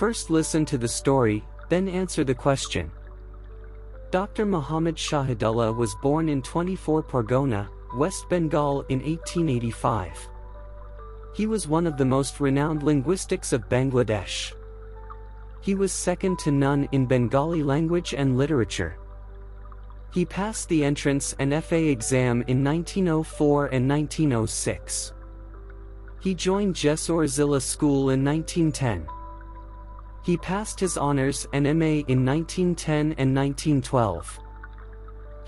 First listen to the story, then answer the question. Dr. Muhammad Shahidullah was born in 24 Pargona, West Bengal in 1885. He was one of the most renowned linguistics of Bangladesh. He was second to none in Bengali language and literature. He passed the entrance and FA exam in 1904 and 1906. He joined Jessore Zilla School in 1910. He passed his honors and MA in 1910 and 1912.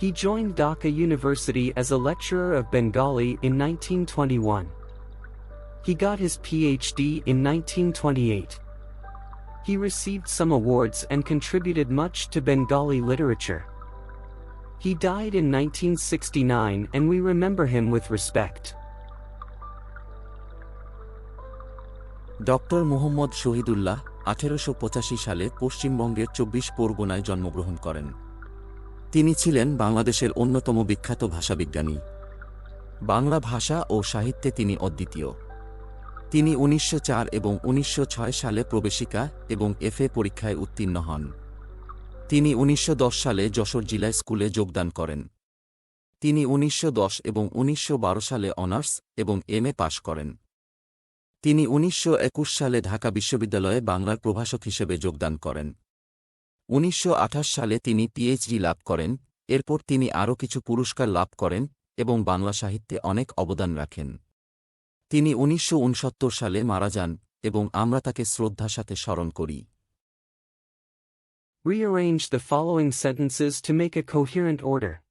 He joined Dhaka University as a lecturer of Bengali in 1921. He got his PhD in 1928. He received some awards and contributed much to Bengali literature. He died in 1969 and we remember him with respect. Doctor Muhammad Shahidullah 1885 সালে পশ্চিমবঙ্গের 24 পরগনায় জন্মগ্রহণ করেন। তিনি ছিলেন বাংলাদেশের অন্যতম বিখ্যাত ভাষাবিজ্ঞানী। বাংলা ভাষা ও সাহিত্যে তিনি অদ্বিতীয়। তিনি 1904 এবং 1906 সালে প্রবেশিকা এবং FA পরীক্ষায় উত্তীর্ণ হন। তিনি 1910 সালে যশোর জিলা স্কুলে যোগদান করেন। তিনি 1910 এবং 1912 সালে অনার্স এবং MA পাশ করেন। তিনি 1921 সালে ঢাকা বিশ্ববিদ্যালয়ে বাংলার প্রভাষক হিসেবে যোগদান করেন। 1928 সালে তিনি PhD লাভ করেন। এরপর তিনি আরও কিছু পুরস্কার লাভ করেন এবং বাংলা সাহিত্যে অনেক অবদান রাখেন। তিনি 1969 সালে মারা যান এবং আমরা তাকে শ্রদ্ধার সাথে স্মরণ করি। Rearrange the following sentences to make a coherent order.